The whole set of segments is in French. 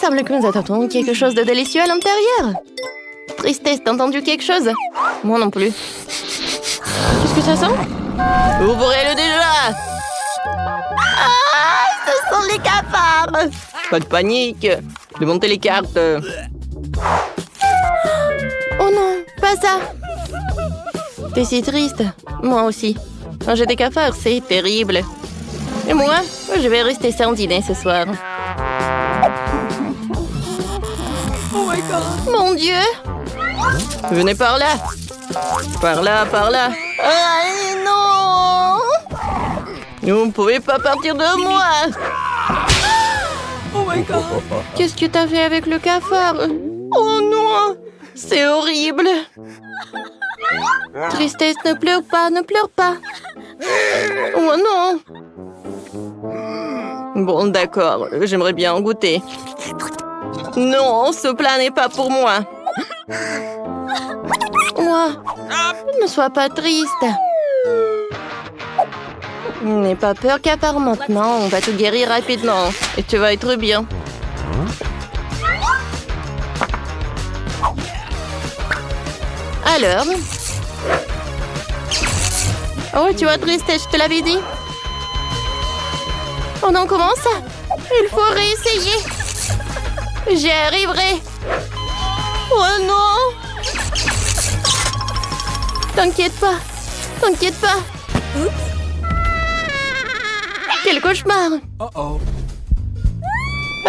semble que nous attendons quelque chose de délicieux à l'intérieur. Tristesse, t'as entendu quelque chose? Moi non plus. Qu'est-ce que ça sent? Ouvrez-le déjà! Ah, ce sont les cafards! Pas de panique. Démontez les cartes. Oh non, pas ça! T'es si triste. Moi aussi. Manger des cafards, c'est terrible. Et moi, je vais rester sans dîner ce soir. Oh my god! Mon Dieu! Venez par là! Par là, par là! Ah non! Vous ne pouvez pas partir de moi! Oh my god! Qu'est-ce que t'as fait avec le cafard? Oh non! C'est horrible! Tristesse, ne pleure pas, ne pleure pas! Oh non! Bon, d'accord, j'aimerais bien en goûter. Non, ce plat n'est pas pour moi. Moi, ne sois pas triste. N'aie pas peur, cafard, maintenant. On va te guérir rapidement. Et tu vas être bien. Alors? Oh, tu vois, tristesse, je te l'avais dit. Oh non, comment ça? Il faut réessayer. J'y arriverai. Oh non! T'inquiète pas. T'inquiète pas. Quel cauchemar! Uh-oh.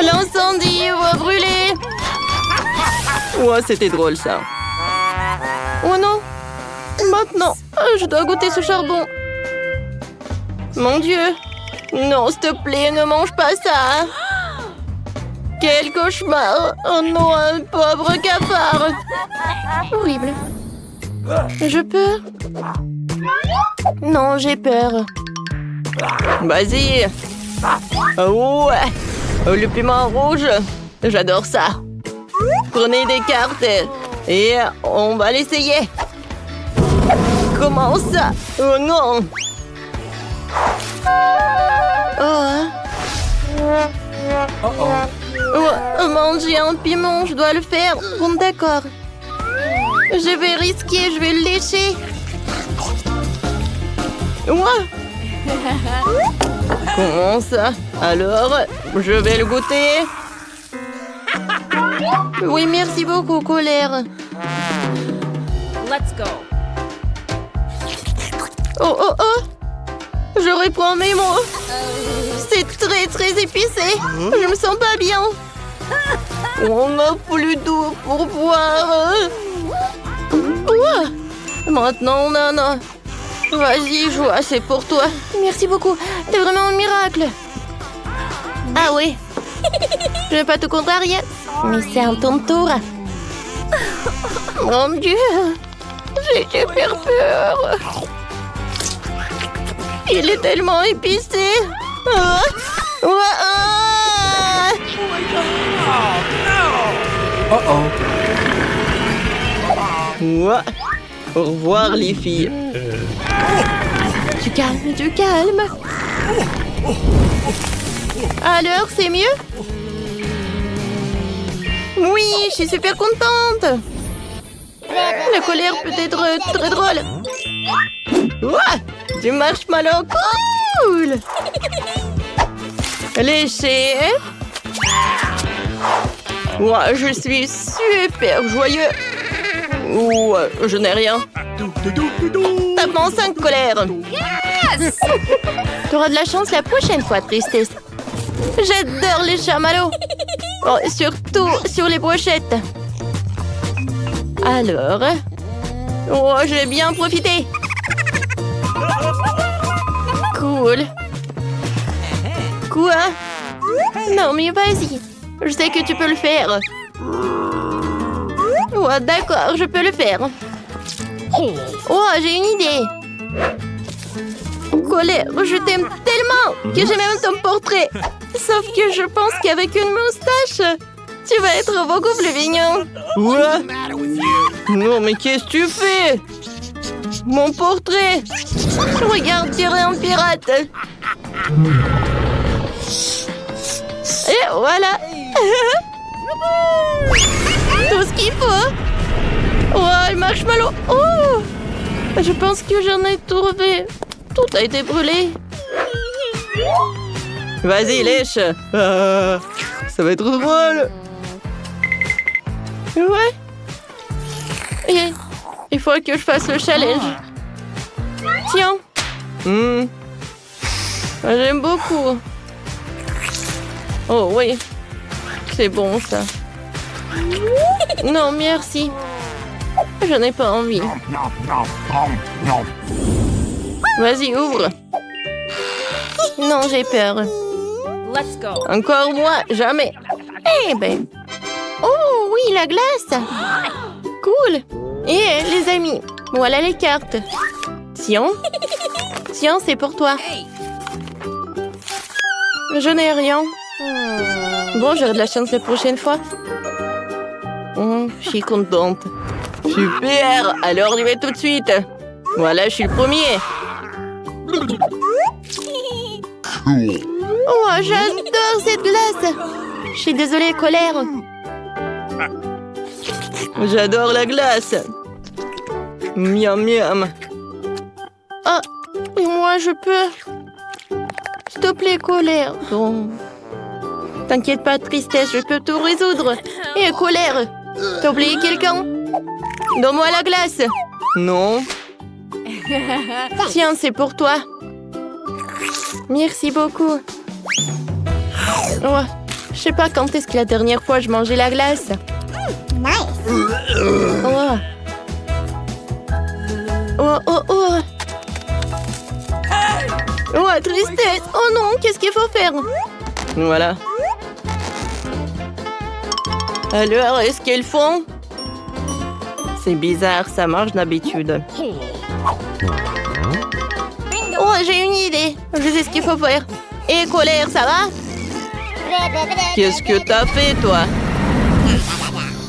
L'incendie va brûler. Ouais, c'était drôle ça. Oh non! Maintenant, je dois goûter ce charbon. Mon Dieu! Non, s'il te plaît, ne mange pas ça. Quel cauchemar! Oh non, un pauvre cafard! Horrible. Je peux? Non, j'ai peur. Vas-y! Oh ouais! Le piment rouge, j'adore ça. Prenez des cartes et on va l'essayer. Comment ça? Oh non! Oh! Uh-oh. Oh, manger un piment, je dois le faire. Bon, d'accord. Je vais risquer, je vais le lécher. Ouais. Comment ça? Alors, je vais le goûter. Oui, merci beaucoup, colère. Let's go. Oh, oh, oh! Je reprends mes mots. C'est très, très épicé. Je me sens pas bien. On n'a plus d'eau pour boire. Ouah. Maintenant, Nana. Vas-y, joie, c'est pour toi. Merci beaucoup. T'es vraiment un miracle. Ah oui. Je vais pas te contrarier, mais c'est à ton tour. Mon Dieu. J'ai super peur. Il est tellement épicé. Ah. Ah. Uh-oh. Ouais. Au revoir, les filles. Du calme, du calme. Alors, c'est mieux? Oui, je suis super contente. La colère peut être très drôle. Ouais, du marshmallow cool. Léché. Ouais, je suis super joyeux. Ouh, je n'ai rien. Tapement 5 colère. Yes! T'auras de la chance la prochaine fois, tristesse. J'adore les chamallows. Oh, surtout sur les brochettes. Alors... Oh, j'ai bien profité. Cool. Quoi? Non, mais vas-y. Je sais que tu peux le faire. Ouais, d'accord, je peux le faire. Oh, j'ai une idée. Colère, je t'aime tellement que j'ai même ton portrait. Sauf que je pense qu'avec une moustache, tu vas être beaucoup plus mignon. Quoi? Non, mais qu'est-ce que tu fais? Mon portrait. Regarde, tu es un pirate. Et voilà. Tout ce qu'il faut. Oh, le marshmallow. Oh, je pense que j'en ai trouvé. Tout a été brûlé. Vas-y, lèche. Ça va être drôle. Ouais. Et il faut que je fasse le challenge. Tiens. J'aime beaucoup. Oh oui. C'est bon ça. Non, merci. Je n'ai pas envie. Vas-y, ouvre. Non, j'ai peur. Let's go. Encore moi, jamais. Eh ben. Oh oui, la glace. Cool. Et les amis, voilà les cartes. Tiens. Tiens, c'est pour toi. Je n'ai rien. Bon, j'aurai de la chance la prochaine fois. Je suis contente. Super. Alors, j'y vais tout de suite. Voilà, je suis le premier. Oh, j'adore cette glace. Je suis désolée, colère. J'adore la glace. Miam, miam. Ah, et moi, je peux. S'il te plaît, colère. Bon. T'inquiète pas, tristesse, je peux tout résoudre. Et colère. T'as oublié quelqu'un? Donne-moi la glace. Non. Tiens, c'est pour toi. Merci beaucoup. Ouais, je sais pas quand est-ce que la dernière fois je mangeais la glace. Nice. Oh. Oh, oh, oh. Oh, tristesse. Oh non, qu'est-ce qu'il faut faire? Voilà. Alors, est-ce qu'ils font? C'est bizarre, ça marche d'habitude. Oh, j'ai une idée. Je sais ce qu'il faut faire. Et colère, ça va? Qu'est-ce que t'as fait, toi?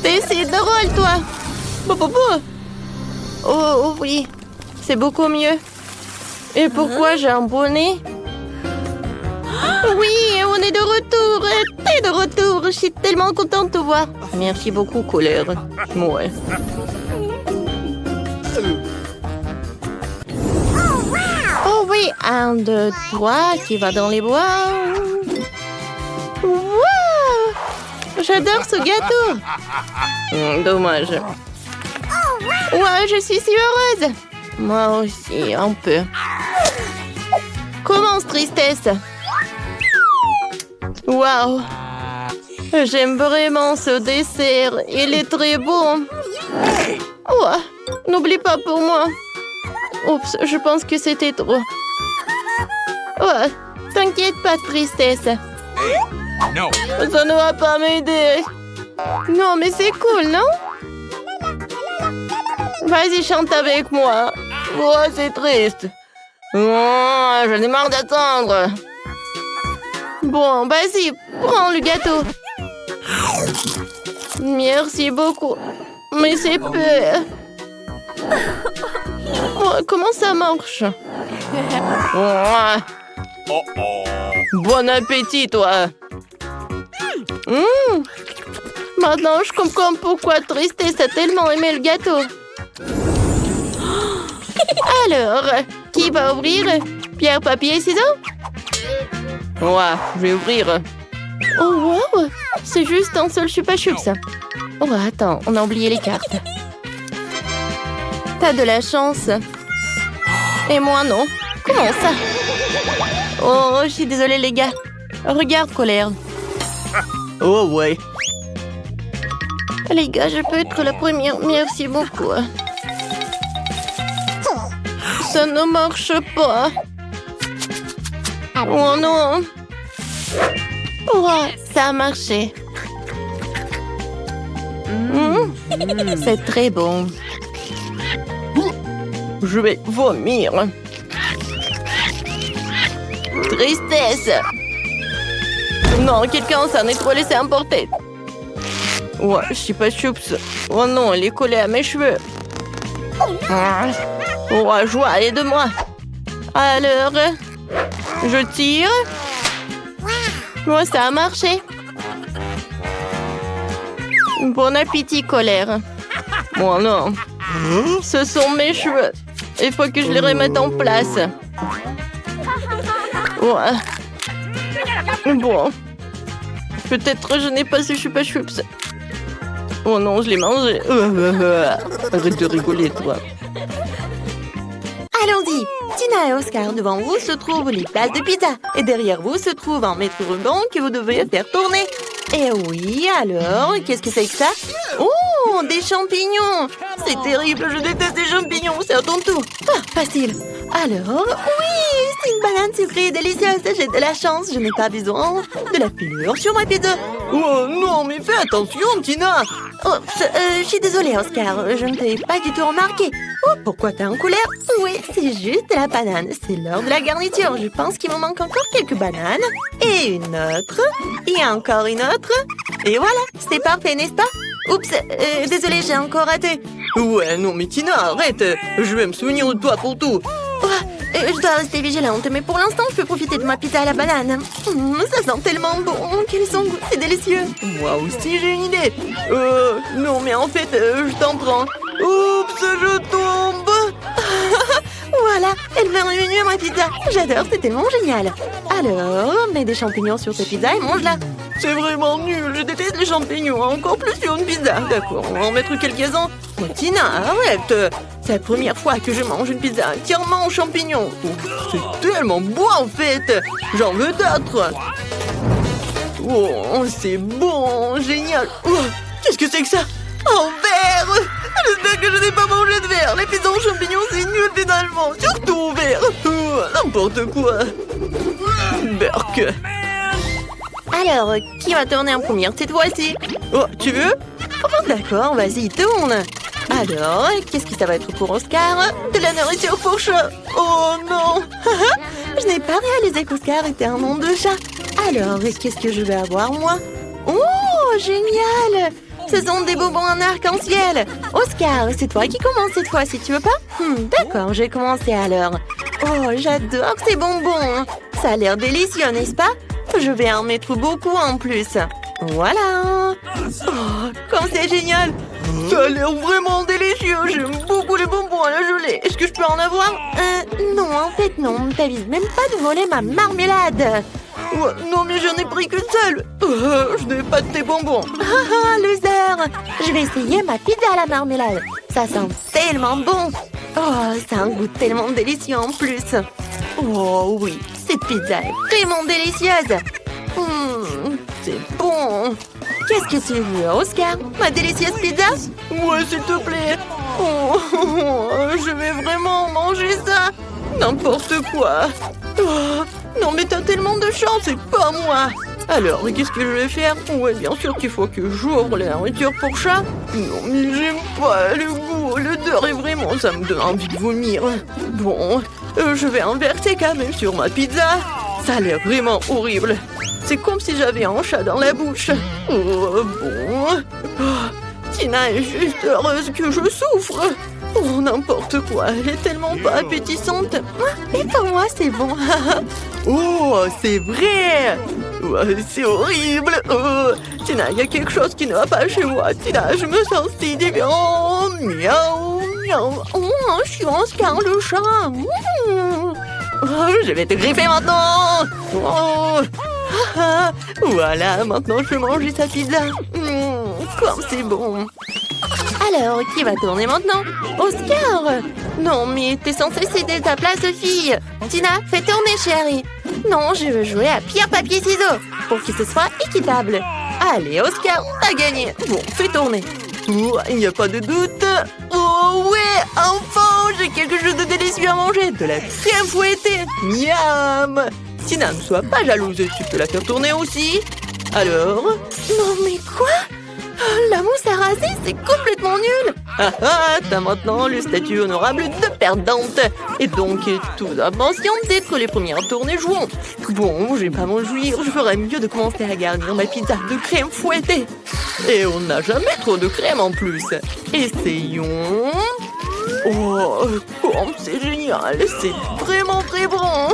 C'est drôle, toi. Oh, oui. C'est beaucoup mieux. Et pourquoi j'ai un bonnet? Oui, on est de retour. T'es de retour. Je suis tellement contente de te voir. Merci beaucoup, colère. Ouais. Oh oui, 1, 2, 3, qui va dans les bois. Wow! J'adore ce gâteau. Dommage. Ouais, je suis si heureuse. Moi aussi, un peu. Commence, tristesse. Waouh! J'aime vraiment ce dessert. Il est très bon. Oh, n'oublie pas pour moi. Oups, je pense que c'était trop. Oh, t'inquiète pas, tristesse. No. Ça ne va pas m'aider. Non, mais c'est cool, non? Vas-y, chante avec moi. Oh, c'est triste. Oh, j'en ai marre d'attendre. Bon, vas-y, prends le gâteau. Merci beaucoup. Mais c'est peu. Oh, comment ça marche? Oh. Bon appétit, toi. Maintenant, je comprends pourquoi Tristesse a tellement aimé le gâteau. Alors, qui va ouvrir? Pierre, papier, ciseaux? Ouais, je vais ouvrir. Oh, wow! C'est juste un seul chupa chups. Oh, attends, on a oublié les cartes. T'as de la chance. Et moi, non. Comment ça? Oh, je suis désolée, les gars. Regarde, colère. Oh, ouais. Les gars, je peux être la première. Merci beaucoup. Ça ne marche pas. Oh non. Oh, ça a marché. C'est très bon. Je vais vomir. Tristesse. Non, quelqu'un s'en est trop laissé emporter. Ouais, je suis pas choups. Oh non, elle est collée à mes cheveux. Oh, joie, aide-moi. Alors, je tire. Ouais, ça a marché. Bon appétit, colère. Oh non. Ce sont mes cheveux. Il faut que je les remette en place. Ouais. Bon. Peut-être je n'ai pas ces chupa chups. Oh non, je l'ai mangé. Arrête de rigoler, toi. Allons-y. Tina et Oscar, devant vous se trouvent les places de pizza. Et derrière vous se trouve un maître ruban que vous devez faire tourner. Et oui, alors, qu'est-ce que c'est que ça? Oh, des champignons! C'est terrible, je déteste les champignons, c'est à ton tour. Ah, facile. Alors, oui, c'est une banane sucrée et délicieuse. J'ai de la chance, je n'ai pas besoin de la pilule sur ma pizza. Oh non, mais fais attention, Tina! Oh, je suis désolée, Oscar, je ne t'ai pas du tout remarqué. Oh, pourquoi t'as un couleur? Oui, c'est juste de la banane. C'est l'heure de la garniture. Je pense qu'il me manque encore quelques bananes. Et une autre. Et encore une autre. Et voilà, c'est parfait, n'est-ce pas? Oups, désolée, j'ai encore raté. Ouais, non, mais Tina, arrête. Je vais me souvenir de toi pour tout. Oh, je dois rester vigilante, mais pour l'instant, je peux profiter de ma pizza à la banane. Ça sent tellement bon. Quel son goût, c'est délicieux. Moi aussi, j'ai une idée. Non, mais en fait, je t'en prends. Oups, je tombe. Voilà, elle va revenir à ma pizza. J'adore, c'est tellement génial. Alors, mets des champignons sur cette pizza et mange-la. C'est vraiment nul, je déteste les champignons, encore plus sur une pizza. D'accord, on va en mettre quelques-uns. Oh, Tina, arrête. C'est la première fois que je mange une pizza entièrement aux champignons. C'est tellement beau en fait. J'en veux d'autres. Oh, c'est bon, génial. Oh, qu'est-ce que c'est que ça? Un verre. J'espère que je n'ai pas mangé de verre. Les pizzas aux champignons, c'est nul finalement. Surtout au verre. N'importe quoi. Berk. Alors, qui va tourner en première cette fois-ci? Oh, tu veux? Oh, d'accord, vas-y, tourne. Alors, qu'est-ce que ça va être pour Oscar? De la nourriture pour chat. Oh non. Je n'ai pas réalisé qu'Oscar était un nom de chat. Alors, qu'est-ce que je vais avoir, moi? Oh, génial! Ce sont des bonbons en arc-en-ciel. Oscar, c'est toi qui commence cette fois, si tu veux pas? D'accord, je vais commencer alors. Oh, j'adore ces bonbons. Ça a l'air délicieux, n'est-ce pas? Je vais en mettre beaucoup en plus. Voilà. Oh, comme c'est génial. Ça a l'air vraiment délicieux. J'aime beaucoup les bonbons à la gelée. Est-ce que je peux en avoir? Non, en fait, non. T'avises même pas de voler ma marmelade. Ouais, non, mais j'en ai pris qu'une seule. Je n'ai pas de tes bonbons. Ah, loser. Je vais essayer ma pizza à la marmelade. Ça sent tellement bon. Oh, ça a un goût tellement délicieux en plus. Oh oui, cette pizza est vraiment délicieuse. C'est bon. Qu'est-ce que tu veux, Oscar? Ma délicieuse pizza? Ouais, s'il te plaît. Oh, je vais vraiment manger ça. N'importe quoi. Oh, non, mais t'as tellement de chance, c'est pas moi. Alors, qu'est-ce que je vais faire? Ouais, bien sûr qu'il faut que j'ouvre la nourriture pour chat. Non, mais j'aime pas le goût. L'odeur est vraiment... Ça me donne envie de vomir. Bon, je vais inverser quand même sur ma pizza. Ça a l'air vraiment horrible. C'est comme si j'avais un chat dans la bouche. Oh, bon. Oh, Tina est juste heureuse que je souffre. Oh, n'importe quoi. Elle est tellement pas appétissante. Et pour moi, c'est bon. Oh, c'est vrai. C'est horrible. Oh, Tina, il y a quelque chose qui ne va pas chez moi. Tina, je me sens si différent. Miaou, miaou. Oh, je suis Oscar le chat. Oh, je vais te griffer maintenant. Oh. Voilà, maintenant je peux manger sa pizza. Comme c'est bon. Alors, qui va tourner maintenant? Oscar! Non, mais t'es censée céder ta place, fille. Tina, fais tourner, chérie. Non, je veux jouer à pierre, papier, ciseaux pour que ce soit équitable. Allez, Oscar, t'as gagné. Bon, fais tourner. Oh, il n'y a pas de doute. Oh ouais, enfin, j'ai quelque chose de délicieux à manger. De la crème fouettée. Miam. Tina, ne sois pas jalouse. Tu peux la faire tourner aussi. Alors? Non, mais quoi? La mousse à raser, c'est complètement nul. T'as maintenant le statut honorable de perdante. Et donc, tout attention d'être les premières à tourner jouons. Bon, je vais pas m'en jouir. Je ferais mieux de commencer à garnir ma pizza de crème fouettée. Et on n'a jamais trop de crème en plus. Essayons. Oh, c'est génial. C'est vraiment très bon.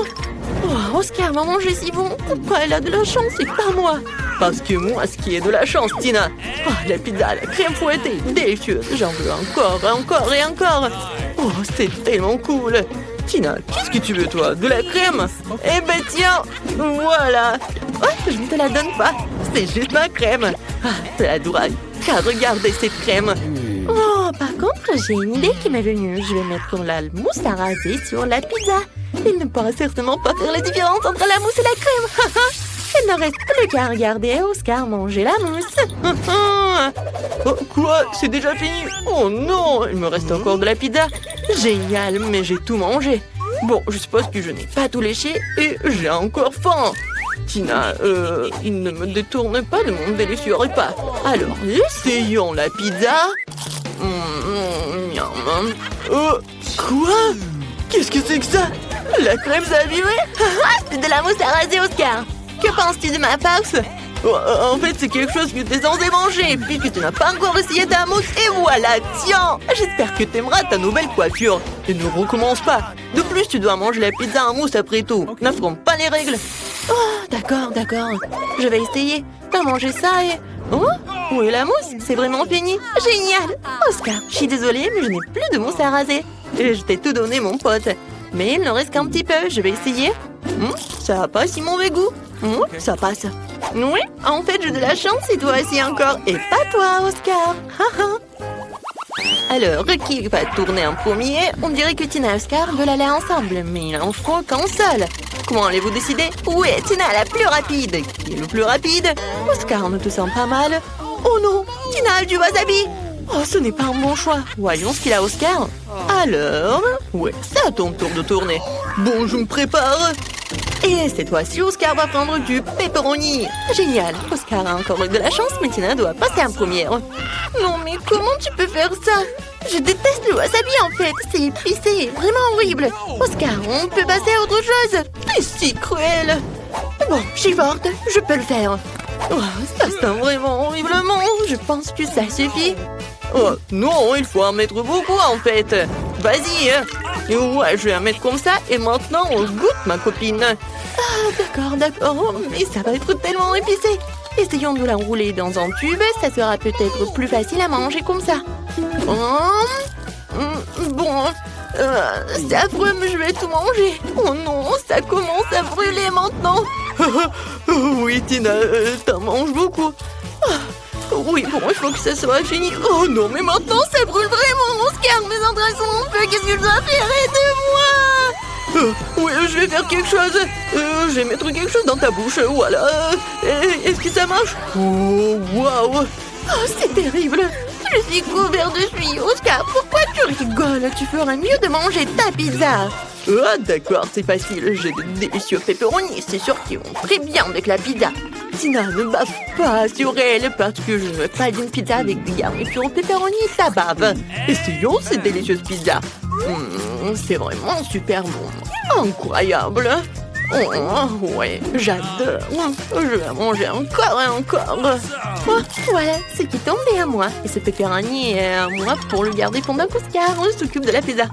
Oh, Oscar va manger si bon. Elle a de la chance, c'est pas moi. parce que moi, ce qui est de la chance, Tina. Ah, la pizza à la crème fouettée, délicieuse. J'en veux encore, encore et encore. Oh, c'est tellement cool. Tina, qu'est-ce que tu veux, toi? De la crème? Eh ben tiens, voilà. Oh, je ne te la donne pas. C'est juste ma crème. Ah, c'est adorable. Car regardez cette crème. Oh, par contre, j'ai une idée qui m'est venue. Je vais mettre la mousse à raser sur la pizza. Il ne pourra certainement pas faire la différence entre la mousse et la crème. Il ne reste plus qu'à regarder Oscar manger la mousse. Oh, quoi? C'est déjà fini? Oh non, il me reste encore de la pizza. Génial, mais j'ai tout mangé. Bon, je suppose que je n'ai pas tout léché et j'ai encore faim. Tina, il ne me détourne pas de mon délicieux repas. Alors, essayons la pizza. Quoi? Qu'est-ce que c'est que ça? La crème s'est abîmée? C'est de la mousse à raser, Oscar. Que penses-tu de ma farce? En fait, c'est quelque chose que tu es censé manger, puisque tu n'as pas encore essayé ta mousse, et voilà, tiens! J'espère que tu aimeras ta nouvelle coiffure. Et ne recommence pas. De plus, tu dois manger la pizza en mousse après tout. N'affronte pas les règles. Oh, d'accord, d'accord. Je vais essayer. T'as mangé ça et... Oh, où est la mousse? C'est vraiment fini. Génial! Oscar, je suis désolée, mais je n'ai plus de mousse à raser. Et je t'ai tout donné, mon pote. Mais il ne reste qu'un petit peu. Je vais essayer. Ça n'a pas si mauvais goût. Ça passe. Oui, en fait, j'ai de la chance et toi aussi encore. Et pas toi, Oscar. Alors, qui va tourner en premier? On dirait que Tina et Oscar veulent aller ensemble, mais il en faut qu'un seul. Comment allez-vous décider? Oui, Tina, la plus rapide. Qui est le plus rapide? Oscar, ne te sens pas mal? Oh non, Tina a du wasabi. Oh, ce n'est pas un bon choix. Voyons ce qu'il a, Oscar. Alors? Ouais, c'est à ton tour de tourner. Bon, je me prépare. Et cette fois-ci, Oscar va prendre du pepperoni. Génial. Oscar a encore eu de la chance, mais Tina doit passer en première. Non, mais comment tu peux faire ça? Je déteste le wasabi, en fait. C'est épicé, vraiment horrible. Oscar, on peut passer à autre chose. T'es si cruel. Bon, je suis forte. Je peux le faire. Oh, ça sent vraiment horriblement. Je pense que ça suffit. Oh, non, il faut en mettre beaucoup, en fait. Vas-y. Ouais, je vais en mettre comme ça. Et maintenant, on goûte, ma copine. Ah, d'accord, d'accord. Mais ça va être tellement épicé. Essayons de l'enrouler dans un tube. Ça sera peut-être plus facile à manger comme ça. Bon, c'est affreux, mais je vais tout manger. Oh non, ça commence à brûler maintenant. Oui, Tina, t'en manges beaucoup. Oui, bon, il faut que ça soit fini. Oh non, mais maintenant, ça brûle vraiment. Oscar, mes entrailles sont en feu. Qu'est-ce que je dois faire? Aide-moi. Oui, je vais faire quelque chose. Je vais mettre quelque chose dans ta bouche. Voilà. Est-ce que ça marche? Oh, waouh. Oh, c'est terrible. Je suis couvert de suie. Oscar, pourquoi tu rigoles? Tu ferais mieux de manger ta pizza. Ah, d'accord, c'est facile. J'ai de délicieux pepperoni. C'est sûr qu'ils vont très bien avec la pizza. Tina, ne bave pas sur elle parce que je ne veux pas d'une pizza avec des garnitures au pepperoni et ta bave. Essayons cette délicieuse pizza. C'est vraiment super bon. Incroyable. Oh, ouais, j'adore. Je vais manger encore et encore. Oh, voilà, ce qui tombait à moi. Et ce pepperoni est à moi pour le garder pendant qu'Oscar s'occupe de la pizza.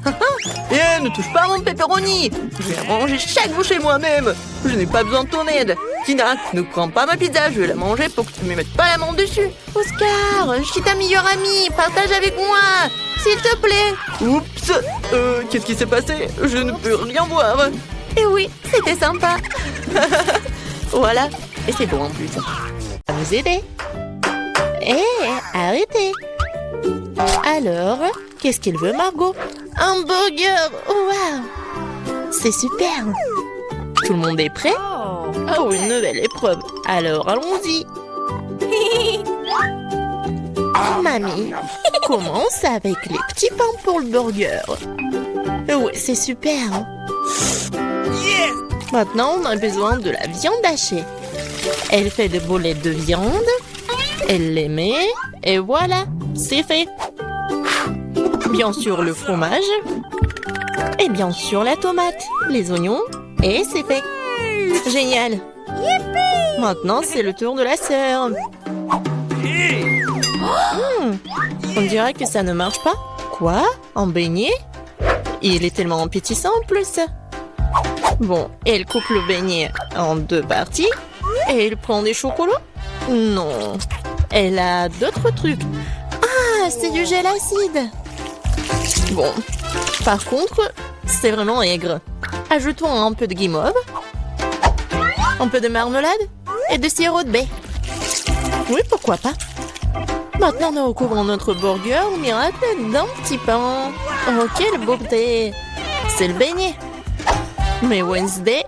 Et ne touche pas à mon pepperoni. Je vais manger chaque bouchée moi-même. Je n'ai pas besoin de ton aide. Tina, ne prends pas ma pizza. Je vais la manger pour que tu ne me mettes pas la main dessus. Oscar, je suis ta meilleure amie. Partage avec moi. S'il te plaît. Oups. Qu'est-ce qui s'est passé? Je ne peux rien voir. Et oui, c'était sympa. Voilà. Et c'est bon en plus. Ça va nous aider. Arrêtez. Alors, qu'est-ce qu'il veut, Margot? Un burger. Waouh. C'est super. Tout le monde est prêt? Oh, une nouvelle épreuve. Alors, allons-y. Mamie, commence avec les petits pains pour le burger. Oui, c'est super. Maintenant, on a besoin de la viande hachée. Elle fait des boulettes de viande. Elle les met. Et voilà, c'est fait. Bien sûr, le fromage. Et bien sûr, la tomate, les oignons. Et c'est fait. Génial. Maintenant, c'est le tour de la sœur. On dirait que ça ne marche pas. Quoi? Un beignet? Il est tellement appétissant en plus. Bon, elle coupe le beignet en 2 parties et elle prend des chocolats. Non. Elle a d'autres trucs. Ah, c'est du gel acide. Bon. Par contre, c'est vraiment aigre. Ajoutons un peu de guimauve. Un peu de marmelade. Et de sirop de baie. Oui, pourquoi pas. Maintenant, nous recouvrons notre burger au miracle d'un petit pain. Oh, quelle beauté! C'est le beignet. Mais Wednesday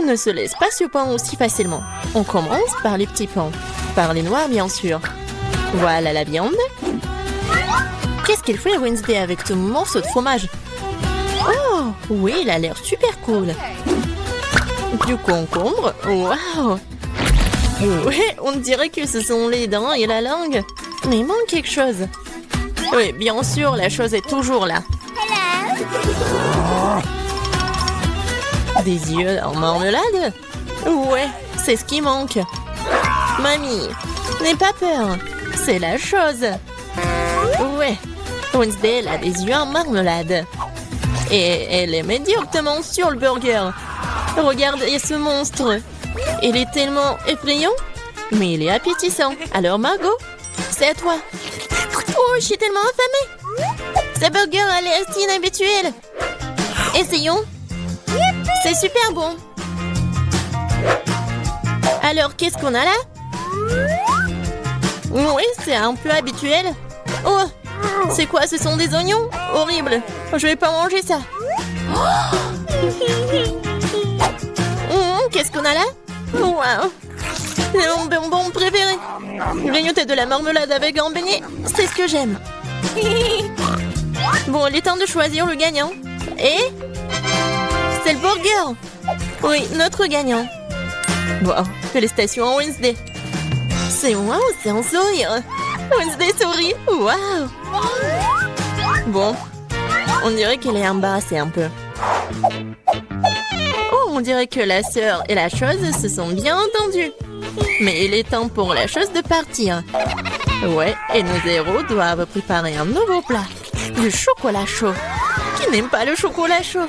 ne se laisse pas surprendre aussi facilement. On commence par les petits pains. Par les noirs, bien sûr. Voilà la viande. Qu'est-ce qu'elle fait, Wednesday, avec ce morceau de fromage? Oh, oui, il a l'air super cool. Du concombre. Waouh! Oui, on dirait que ce sont les dents et la langue. Mais il manque quelque chose. Oui, bien sûr, la chose est toujours là. Des yeux en marmelade? Ouais, c'est ce qui manque. Mamie, n'aie pas peur. C'est la chose. Ouais, Wednesday, elle a des yeux en marmelade. Et elle est médiocrement sur le burger. Regardez ce monstre. Il est tellement effrayant, mais il est appétissant. Alors Margot, c'est à toi. Oh, je suis tellement affamée. Ce burger a l'air si inhabituel. Essayons. C'est super bon. Alors, qu'est-ce qu'on a là? Oui, c'est un peu habituel. Oh, c'est quoi? Ce sont des oignons? Horrible. Je vais pas manger ça. Qu'est-ce qu'on a là? Waouh! C'est mon bonbon préféré. Grignoter de la marmelade avec un beignet, c'est ce que j'aime. Bon, il est temps de choisir le gagnant. Et c'est le burger. Oui, notre gagnant. Wow, félicitations à Wednesday. C'est un sourire. Wednesday sourit. Waouh. Bon, on dirait qu'elle est embarrassée un peu. Oh, on dirait que la sœur et la chose se sont bien entendues. Mais il est temps pour la chose de partir. Ouais, et nos héros doivent préparer un nouveau plat. Du chocolat chaud. Qui n'aime pas le chocolat chaud?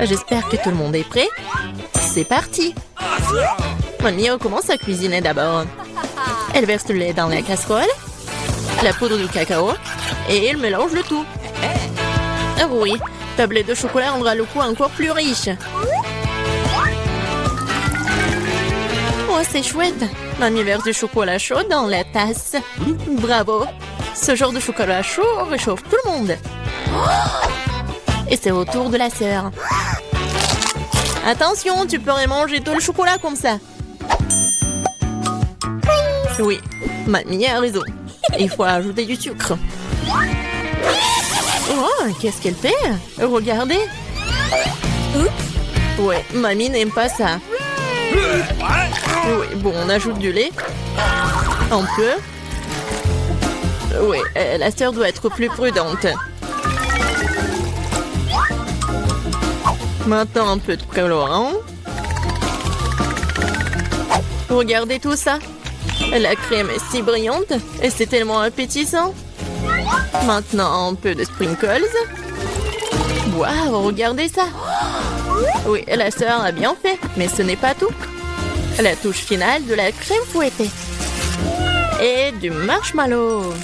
J'espère que tout le monde est prêt. C'est parti. Mamie commence à cuisiner d'abord. Elle verse le lait dans la casserole, la poudre de cacao, et elle mélange le tout. Ah oui, tablette de chocolat rendra le goût encore plus riche. Oh, c'est chouette. Mamie verse du chocolat chaud dans la tasse. Bravo. Ce genre de chocolat chaud réchauffe tout le monde. Et c'est au tour de la sœur. Attention, tu pourrais manger tout le chocolat comme ça. Oui, mamie a raison. Il faut ajouter du sucre. Oh, qu'est-ce qu'elle fait? Regardez. Ouais, mamie n'aime pas ça. Oui, bon, on ajoute du lait. Un peu. Oui, la sœur doit être plus prudente. Maintenant, un peu de colorant. Regardez tout ça. La crème est si brillante et c'est tellement appétissant. Maintenant, un peu de sprinkles. Waouh, regardez ça. Oui, la sœur a bien fait, mais ce n'est pas tout. La touche finale de la crème fouettée. Et du marshmallow.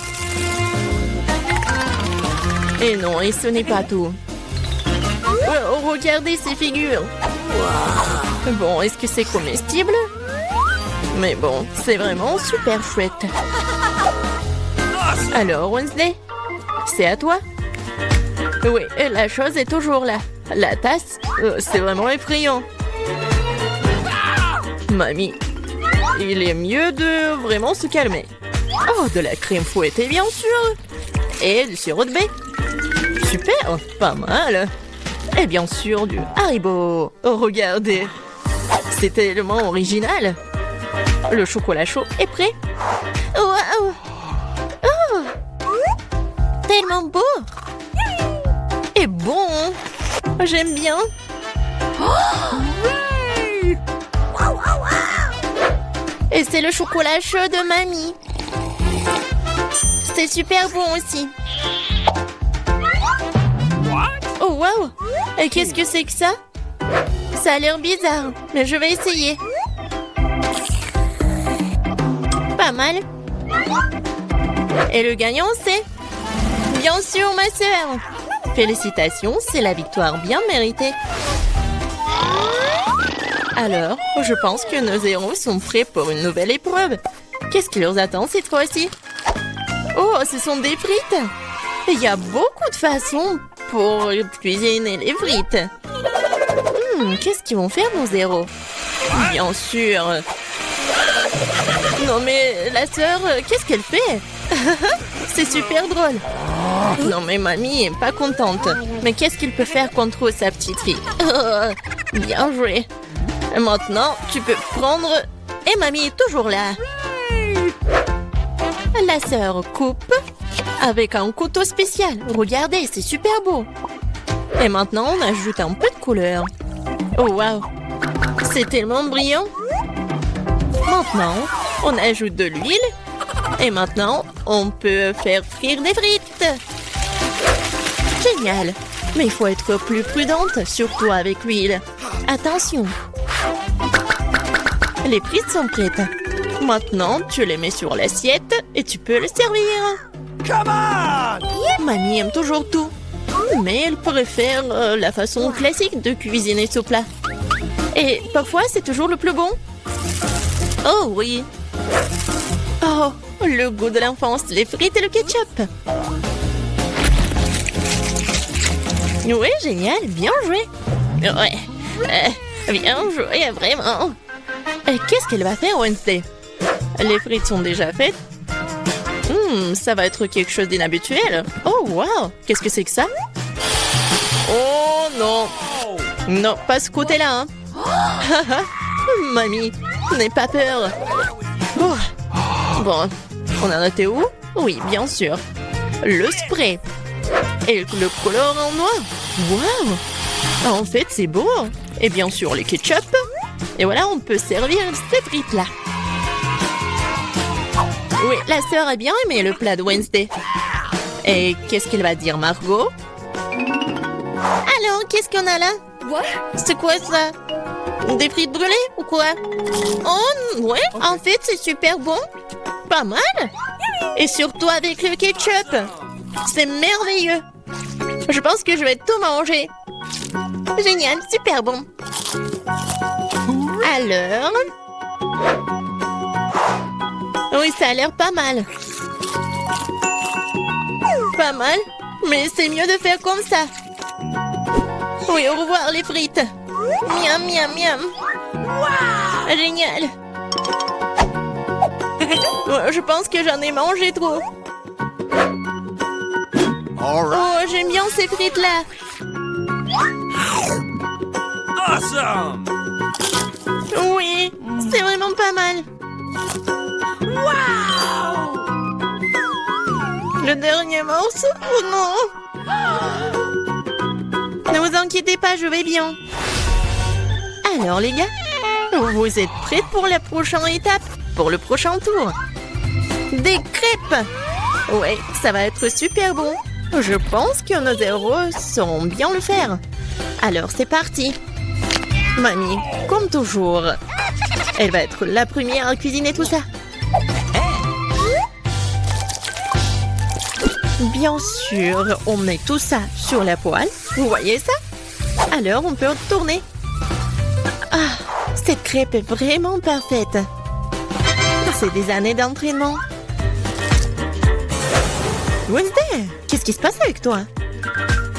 Et non, et ce n'est pas tout. Oh, regardez ces figures. Bon, est-ce que c'est comestible? Mais bon, c'est vraiment super chouette. Alors, Wednesday, c'est à toi. Oui, la chose est toujours là. La tasse, c'est vraiment effrayant. Mamie, il est mieux de vraiment se calmer. Oh, de la crème fouettée, bien sûr. Et du sirop de baie. Super, pas mal. Et bien sûr, du Haribo. Oh, regardez. C'est tellement original. Le chocolat chaud est prêt. Wow. Oh, tellement beau. Et bon. J'aime bien. Et c'est le chocolat chaud de mamie. C'est super bon aussi. Oh, wow. Et qu'est-ce que c'est que ça? Ça a l'air bizarre, mais je vais essayer. Pas mal. Et le gagnant, c'est... Bien sûr, ma sœur. Félicitations, c'est la victoire bien méritée. Alors, je pense que nos héros sont prêts pour une nouvelle épreuve. Qu'est-ce qui leur attend cette fois-ci? Oh, ce sont des frites. Il y a beaucoup de façons pour cuisiner les frites. Qu'est-ce qu'ils vont faire, nos héros? Bien sûr. Non mais, la sœur, qu'est-ce qu'elle fait? C'est super drôle. Non mais mamie est pas contente. Mais qu'est-ce qu'il peut faire contre sa petite fille? Bien joué. Et maintenant, tu peux prendre... Et mamie est toujours là. La sœur coupe avec un couteau spécial. Regardez, c'est super beau. Et maintenant, on ajoute un peu de couleur. Oh waouh, c'est tellement brillant. Maintenant, on ajoute de l'huile. Et maintenant, on peut faire frire des frites. Génial. Mais il faut être plus prudente, surtout avec l'huile. Attention. Les frites sont prêtes. Maintenant, tu les mets sur l'assiette et tu peux les servir. Come on! Mamie aime toujours tout. Mais elle préfère la façon classique de cuisiner ce plat. Et parfois, c'est toujours le plus bon. Oh oui. Oh, le goût de l'enfance, les frites et le ketchup. Oui, génial, bien joué. Ouais, bien joué, vraiment. Qu'est-ce qu'elle va faire, Wednesday? Les frites sont déjà faites. Ça va être quelque chose d'inhabituel. Oh, wow, qu'est-ce que c'est que ça? Oh non. Non, pas ce côté-là. Hein. Mamie, n'aie pas peur. Oh. Bon, on a noté où? Oui, bien sûr. Le spray. Et le colorant noir. Wow. En fait, c'est beau. Et bien sûr, les ketchup. Et voilà, on peut servir ces frites-là. Oui, la sœur a bien aimé le plat de Wednesday. Et qu'est-ce qu'elle va dire, Margot? Alors, qu'est-ce qu'on a là? C'est quoi ça? Des frites brûlées ou quoi? Oh, ouais, en fait, c'est super bon. Pas mal. Et surtout avec le ketchup. C'est merveilleux. Je pense que je vais tout manger. Génial, super bon. Alors... Oui, ça a l'air pas mal. Pas mal, mais c'est mieux de faire comme ça. Oui, au revoir les frites. Miam, miam, miam. Wow. Génial. Je pense que j'en ai mangé trop. Oh, j'aime bien ces frites-là. Awesome! Oui, c'est vraiment pas mal. Wow! Le dernier morceau? Oh non! Ne vous inquiétez pas, je vais bien. Alors les gars, vous êtes prêts pour la prochaine étape? Pour le prochain tour? Des crêpes! Ouais, ça va être super bon. Je pense que nos héros sauront bien le faire. Alors c'est parti. Mamie, comme toujours, elle va être la première à cuisiner tout ça. Bien sûr, on met tout ça sur la poêle. Vous voyez ça? Alors, on peut tourner. Ah, cette crêpe est vraiment parfaite. C'est des années d'entraînement. Wednesday, qu'est-ce qui se passe avec toi?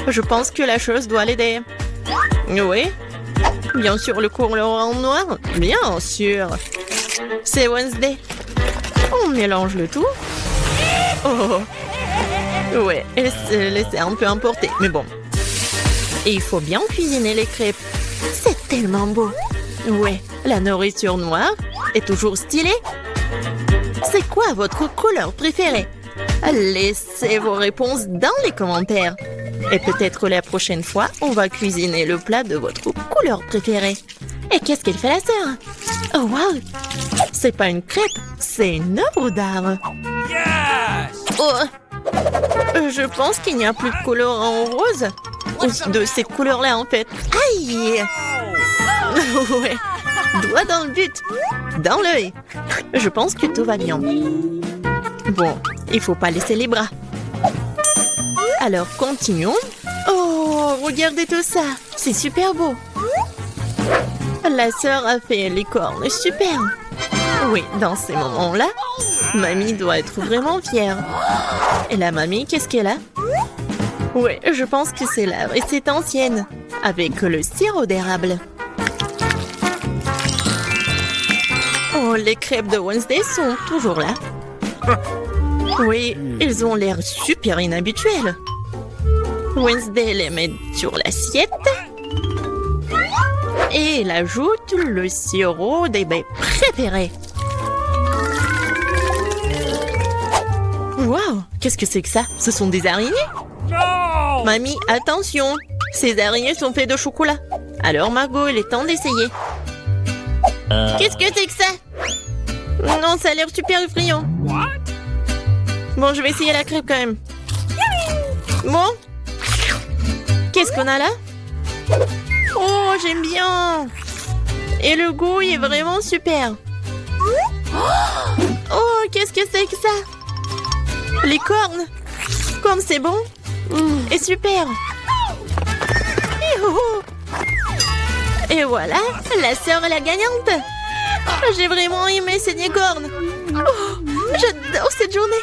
Je pense que la chose doit l'aider. Oui? Bien sûr, le colorant noir? Bien sûr. C'est Wednesday. On mélange le tout. Oh! Ouais, elle se laissait un peu emporter, mais bon. Et il faut bien cuisiner les crêpes. C'est tellement beau. Ouais, la nourriture noire est toujours stylée. C'est quoi votre couleur préférée? Laissez vos réponses dans les commentaires. Et peut-être la prochaine fois, on va cuisiner le plat de votre couleur préférée. Et qu'est-ce qu'elle fait la sœur? Oh wow! C'est pas une crêpe, c'est une œuvre d'art. Yes! Oh! Je pense qu'il n'y a plus de colorant rose. Ou de cette couleur-là, en fait. Aïe! Ouais. Droit dans le but. Dans l'œil. Je pense que tout va bien. Bon, il faut pas laisser les bras. Alors, continuons. Oh, regardez tout ça. C'est super beau. La sœur a fait les cornes. Super. Oui, dans ces moments-là, mamie doit être vraiment fière. Et la mamie, qu'est-ce qu'elle a? Oui, je pense que c'est la recette ancienne. Avec le sirop d'érable. Oh, les crêpes de Wednesday sont toujours là. Oui, ils ont l'air super inhabituels. Wednesday les met sur l'assiette. Et elle ajoute le sirop des baies préférés. Waouh, qu'est-ce que c'est que ça? Ce sont des araignées? No! Mamie, attention! Ces araignées sont faites de chocolat. Alors Margot, il est temps d'essayer. Qu'est-ce que c'est que ça? Non, ça a l'air super effrayant. What? Bon, je vais essayer la crêpe quand même. Bon. Qu'est-ce qu'on a là? Oh, j'aime bien. Et le goût il est vraiment super. Oh, qu'est-ce que c'est que ça? Les cornes. Comme c'est bon. Et super. Et voilà, la sœur est la gagnante. J'ai vraiment aimé ces cornes. Oh, j'adore cette journée.